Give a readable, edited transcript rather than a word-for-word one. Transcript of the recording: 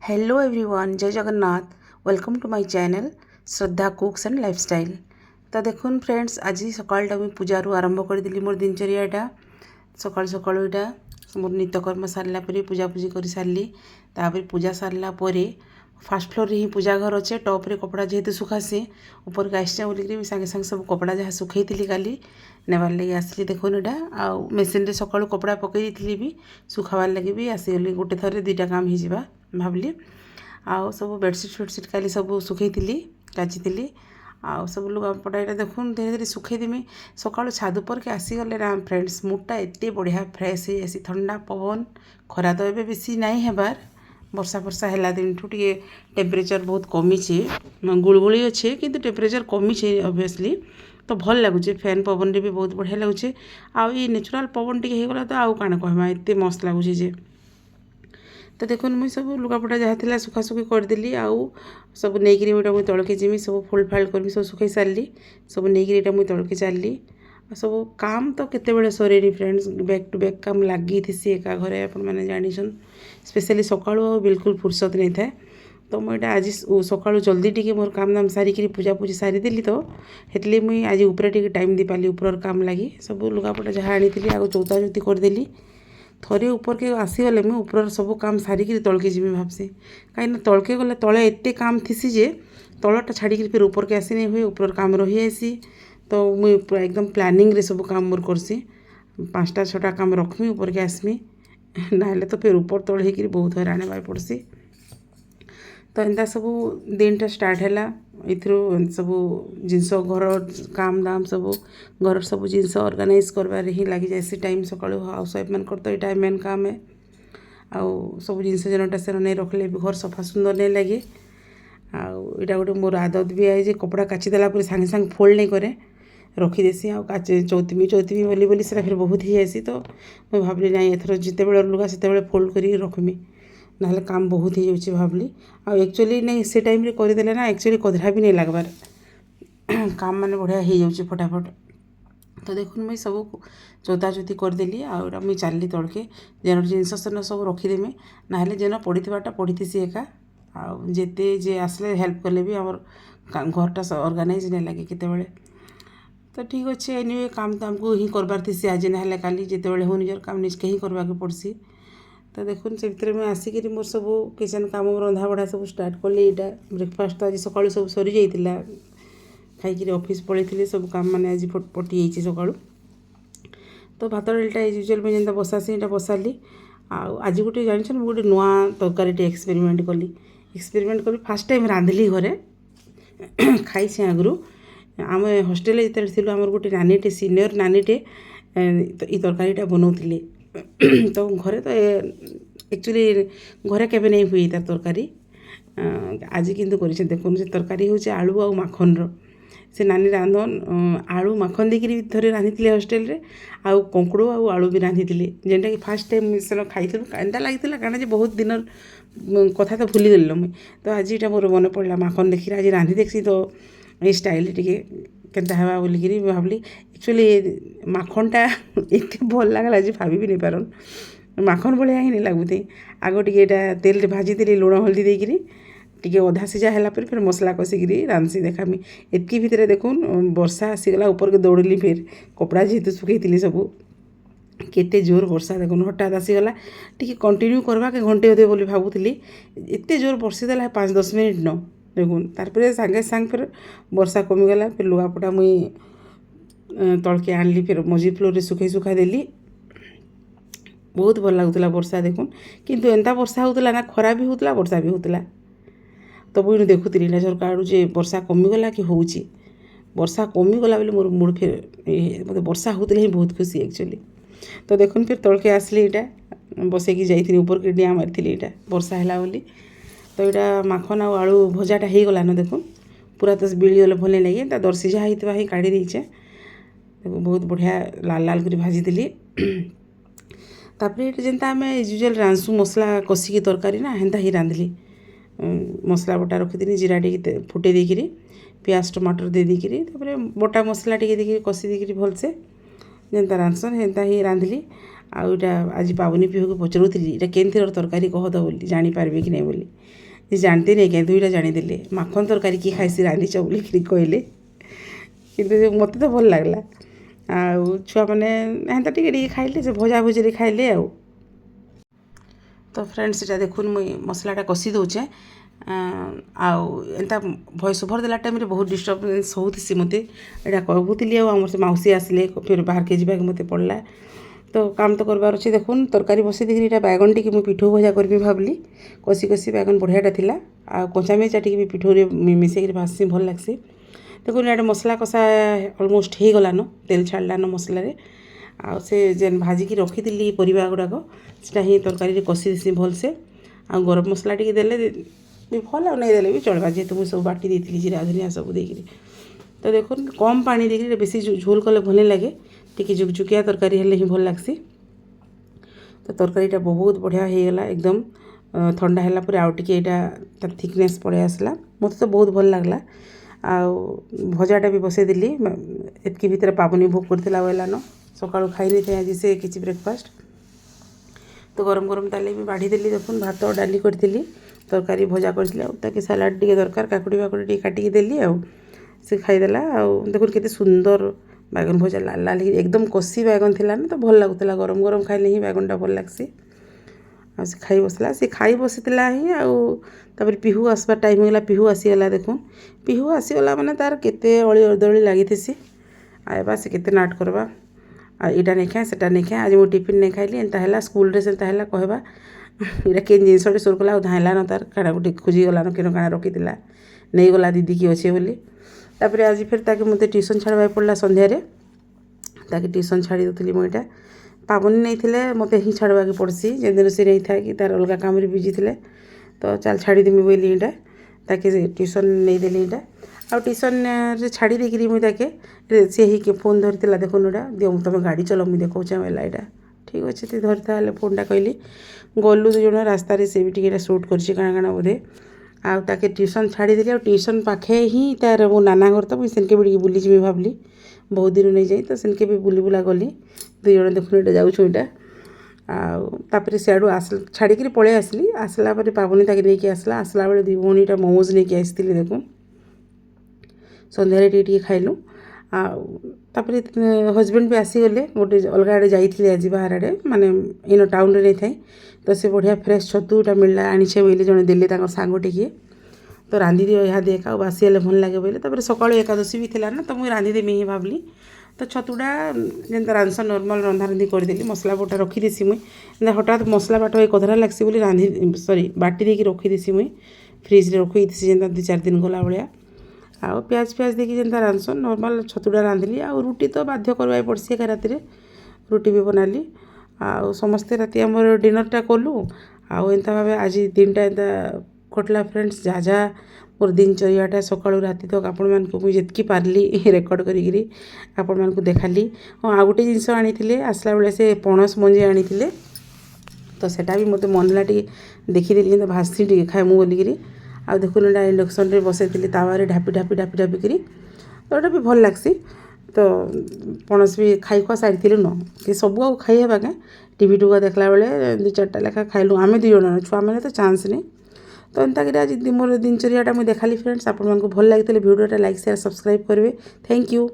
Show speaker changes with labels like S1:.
S1: Hello everyone, जय Jagannath. Welcome to my channel Shraddha cooks and lifestyle. तो देखुन फ्रेंड्स, आज सकाळटा मुझे पूजारू आरंभ करदेली मोर दिनचर्याटा। सकाल सकाल यहाँ मोर नित्यकर्म सारा पर पूजापूजी कर सारे। तापर पूजा सारा फास्ट फ्लोर रे ही पूजा घर अच्छे। टॉप रे कपड़ा जेहेतु सुखासी ऊपर के आसचे बोलिक सागे सागे सब कपड़ा जहाँ सुखई थी काली नेबार लगे आसली। देखुन यहाँ आ मेसीन रे सकाळु कपड़ा पकई थी भी सुखाबार लगे भी आसीगली। गोटे थर दुईटा काम हो भाविली। आउ सब बेडसीट फेडसीट काली सब सुखई थी काची आउ सब लुगापटा यहाँ देखुन धीरे धीरे सुखईदेमी। सकाळु छाद उपर के आसीगले ना फ्रेंड्स, मुडटा एत बढ़िया फ्रेश हो जासी। ठंडा पवन खरा तो ये बेसी नाई हेबार। वर्षा फर्षा है दिन ठू टे टेम्परेचर बहुत कमी गुड़गुड़ी अच्छे किंतु टेम्परेचर कमी ऑब्वियसली। तो भल लगुच फैन पवन भी बहुत बढ़िया लगुच। आउ ये नेचुरल पवन टी होगला तो आउ काण कहमा एत मस्त लगुच जे। तो देखुन मुझे सब लुगापटा जहाँ थी सुखासुखी करदेली। आउ सब नहींकि मुझे तलके जीमी सब फोल्ड फाल्ड कर सब सुखई सारे। सब नहींकि मुझे तलके चलली। सब काम तो केते सरे फ्रेंड्स, बैक टू बैक काम लगी थी एका घरे आपने जान। स्पेशली सकाळु बिल्कुल फुर्सत नहीं था। तो मुझे आज सकाळु जल्दी टी मोर काम दाम सारिकी पूजा पूजी सारीदेली। तो हेतली मुई आज ऊपर टी टाइम दी पाली ऊपर काम लगी। सब लुगापटा जहाँ आनी आग चौता चौती करदेली। थरे ऊपर के आसीगले मुझे ऊपर सब काम सारिकी तलके जीमी भावसी। कहीं तलके गले तले एत काम थीसी जे तलटा छाड़ी फिर ऊपर के आसी नहीं हुए, ऊपर काम रही आसी। तो मुई एकदम प्लानिंग रे सब काम मोर करसी। 5टा 6टा काम रखमी ऊपर के आसमी ना तो फिर ऊपर तल होकर बहुत हईराण होगा पड़सी। तो एंता सब दिन स्टार्ट है इथरू सब जिनस घर काम दाम सब घर सब जिनस ऑर्गेनाइज करबार ही लगी जाए टाइम। सकाळु हाउस वाइफ मान तो यहाँ मेन काम है। आउ सब जिनस जनटा से नहीं रखले भी घर सफा सुंदर नहीं लगे। आईटा गोटे मोर आदत भी है कपड़ा काचिदेला सांगे सांगे फोल्ड नहीं करे रखीदेसी। चौथमी बोली से फिर बहुत ही जासी। तो मैं भाविली ना एथर जिते बड़े लुगा से फोल्ड कर रखमी ना काम बहुत ही जाऊँगी भाविली। एक्चुअली नहीं से टाइम करदेले ना एक्चुअली कधरा भी नहीं लगबार काम माने बढ़िया हो जाऊँगी फटाफट। तो देखुन मुझे सब चौता चौती करदेली। आईटा मुझे चलली तड़के जेन जिनस सब रखीदेमी ना जेन पड़ीथाटा पड़ीथी एका। आते जे आसले हेल्प कले भी आम घरटा ऑर्गेनाइज नहीं लगे केते। तो ठीक अच्छे एनिवे काम तो आमको ही करबार थी आज ना काली जिते हो निजर काम निजके ही करवा के पड़सी। तो देखुन से भितर मुझे आसिक मोर सब किचन काम रंधा बढ़ा सब स्टार्ट कली। यहाँ ब्रेकफास्ट तो आज सकाळु सब सरी जाइतिला खाई ऑफिस पलैली सब काम माने आज पटी जाइए सकाळु। तो भात डालटा एज यूजुअल मुझे जेनता बसासी बसाली। आज गोटे जान गोटे नुआ तरकारी एक्सपेरिमेंट कली फास्ट टाइम रांधली घरे खाई आगु। आम हस्टेल जो आम गोटे नानीटे सीनियर नानीटे ये तरकारीटा बनाऊली। तो घरे तो एक्चुअली घरे केबे नहीं हुई तार तरकारी आज किंतु कर देखुन से तरकारी हूँ आलू आ माखन से नानी रांधन आलू माखन देकर थोड़े रांधि हस्टेल रे आउ कंकड़ू आलू भी रांधि जेनटा कि फास्ट टाइम से खाई एंता लगी कारण बहुत दिन कथा तो भूली गल मुई। तो आज यहाँ मोर मन पड़ा माखन देखी आज रांधि देखसी। तो ये स्टाइल टी केन्ता हेबा बोलिकी भाविली। एक्चुअली माखनटा एत भल लगला आज भाभी भी नहीं पारन माखन भाया ही नहीं लगुथी। आग टे तेल भाजी देली लुण हल्दी देकर टी अधा सीझा है फिर मसला कषिकी रांधसी देखामी। एतकी भितर देखुन वर्षा आसीगला ऊपर के दौड़ली फिर कपड़ा जेहेतु सुखई थी सब केते जोर वर्षा देखुन हठात आसीगला। टी कंटिन्यू करवा के घंटे अधे बोली भावुली एत जोर बर्षी देला 5-10 मिनिट न देखुन तार सागे सांग फिर वर्षा कमीगला। फिर लुगापटा मुई तलके आनली फिर मझी फ्लोर सुखई सुखा देली। बहुत भल लगुला वर्षा देखुन किंतु एंता वर्षा होता ना खरा भी होता वर्षा भी होता। तो मुझे देखुली ना झरका आड़ू जे वर्षा कमीगला कि हूँ वर्षा कमीगला बोले मोर मूड फिर मतलब वर्षा होते ही बहुत खुशी एक्चुअली। तो देखुन फिर तलके आसली यहाँ बसैकी जाइए ऊपर के डिया मारी यहाँ वर्षा है बोली। तो यहाँ माखन आलू भजाटा हो गला न देखुन पूरा तो बिलीगले भल नहीं लगे दर सीझा होता ही काढ़ी देचे। देखो बहुत बढ़िया लाल लाल कर भाजीदेली। तापर ये जेनता आम यूजुअल रांधसु मसला कषिकी तरकारी ना हेन्ता ही रांधली। मसला बटा रखीदी जीरा टे फुटे देकर प्याज टमाटर दे देकर बटा मसला टे देकर कषि देकर भलसे जेनता रांधसन हेन्ता ही रांधली। आउटा आज पावनी पीहू को पचरूली इटा केनथिर तरकारी कह दो बोली जानी पारबे कि नहीं बोली जे जानते नहीं क्या दुईटा जानीदेले माखन तरकारी किए खाइसी रांधिच बोली कहले कि मत तो भल लगला छुआ मैंने हेन्ता टे खाइले से भजा भुजी खाइले तो फ्रेंड्स इटा देखुन मुई मसलाटा कषि दौचे एंता भॉइस ओवर देला टाइम रे बहुत डिस्टर्बेंस होती मत यहाँ कहूली आम से मौसी आसिले फिर बाहर के जावाक मत पड़ला तो काम तो करबार अच्छे देखुन तरकारी बसई देखिए यहाँ बैगन टी मुझे पिठू भजा करी भावली कषि कषि बैगन बढ़ियाटा था आ कंचा मिर्चा टी पिठू मिसेक भाजसी भल लग्सी देखुन यहाँ मसला कषा अलमोस्ट हो गलान तेल छाड़लान मसलार आ से जेन भाजिकी रखी परिवा गुड़ाक से ही तरकारी कषि देसी भलसे आ गरम मसला टी देले भी भल आ नहीं देले भी चलवा जेहेतु मुझे सब बाटी देती जीरा धनिया सब देकर तो देखुन कम पानी देकर बेसी झोल कले भल लगे टी जुकजुकिया तरकारी हेले ही भल लग्सी तो तरकारीटा बहुत बढ़िया हो गला एकदम ठंडा है पर आउ टे तार थिकनेस पड़े आसला मत तो बहुत भल लगला आ भजाटा भी बसई देली एतकी भितर पावनी भोग करथिला वेलानो सकाळु खाई नहीं थे आज से किसी ब्रेकफास्ट तो गरम गरम ताले भी बाढ़ी देली देखुन भात डाली करथिली तरकारी भजा करथिला सलाड टी दरकार काकुड़ी फाकुड़ी टी काटिकी देली आ से खाईदेला आ देखुन केते सुंदर बैगन भजा लाल लाल एकदम कषि बैगन थिला ना तो भल लगुला गरम गरम खाइले ही बैगनटा भल लगसी आ से खाई बसला से खाई बसीला ही आउे पिहू आसबार टाइम होगा पिहू आसीगला देखुन पिहू आसीगला माने तार केते अली अदली लगी आएबा से केते नाट करबा आ इटा नहीं खाए सेटा नहीं खाए आज मुझे टिफिन नहीं खाइली एंता है स्कूल रे सेंता है कहबा इटा केन जिनसटे सोर कला धाइला न तार काड़ा गोटे खोजी गलान केन काଣା रखीला नहीं गला दीदी की अच्छे बोली तापर आज फिर ताके मते ट्यूशन छाड़वा पड़ला संध्या रे ताके ट्यूशन छाड़ी दूली मुझे पावनी नहीं थे मत ही छाड़वा के पड़सी जेन दिन से नहीं था कि तार अलग काम बिजी थे तो चल छाड़देमी बोली यहाँ ताके ट्यूशन नहीं देली यहाँ आ ट्यूशन रे छाड़ी देकरी मुझे ताके सी ही फोन धरती देखुन यहाँ दियो तुम गाड़ी चलो मुझे देखा मेला यहाँ ठीक अच्छे ती धरता फोनटा कहली गलु दु जन रास्तार से भी टी सुट कर काଣା बोधे आके ट्यूशन छाड़देली आ ट्यूशन पाखे ही तार मो नाना घर तो मुझे सेनके भी बुली जी भावली बहुत दिन नहीं जाई तो सेनके भी बुली बुला गली दुई जन देखुन यहाँ जाऊँ आपर सियाड़ू आस छाड़ी पलि आसली आसला पावनी ताके नहीं आसला आसला बेले दुई भौणीटा मोमोज नहीं आसी देखुन संध्यारे टी खाइलु आपर हजबैंड भी आसीगले गोटे अलग आड़े जाइए आज बाहर आड़े माने इन टाउन रे नहीं थाई तो से बढ़िया फ्रेश छतुटा मिलला आनीछे बोले जड़े देले सांग टिके तो रांधि दियो यहाँ देखा बासी हेल्ले भल लगे बोले तापर सकाळु एकादशी भी थिला ना तो मुझे रांधिदेमी ही भावली तो छतुटा जेनता रांधसन नॉर्मल रंधा रंधि करदेली मसला बटा रखीदेसी मुई हठात मसला बाटा कधरा लगसी बोली रांधि सॉरी बाटी देकी रखीदेसी मुई फ्रिज रे रखी जेनता 2-4 दिन गला भाया आउ प्याज प्याज देखी जेनता रांधसन नॉर्मल छतुटा रांधिली आ रुटी तो बाध्य करवाई पड़सी एका राति रुटी भी बनाली आ समस्ते राति आमर डिनरटा कलु आउ एंता भाव आज दिनटा एंता कटला फ्रेंड्स जहाँ जहाँ मोर दिनचर्याटा सकाळु राति तक आपण मानकु मुझे जितकी पारली रेकर्ड करी आपण मानकु देखाली हाँ आ गोटे जिनस आनी आसला बेले से पणस मंजी आनी तो सेटा भी मते मन ला देखीदेली भाजसी टी खाएमु बोलिकी आ देखुन एटा इंडक्शन रे बसई तावा ढापी ढापी ढापी ढापी करी तो ये भी भल लगसी तो पणस भी खाई खुआ सारी न कि सब आ खाई हेबा के टीवी टुका देखला बेले 2-4टा लेखा खाइलु आमे 2 जण छुआ मैंने तो चांस नहीं तो एंता आज मोर दिनचर्याटा मुझे देखाली फ्रेंड्स आपको भल लगी भिडियोटा लाइक शेयर सब्सक्राइब करेंगे थैंक यू।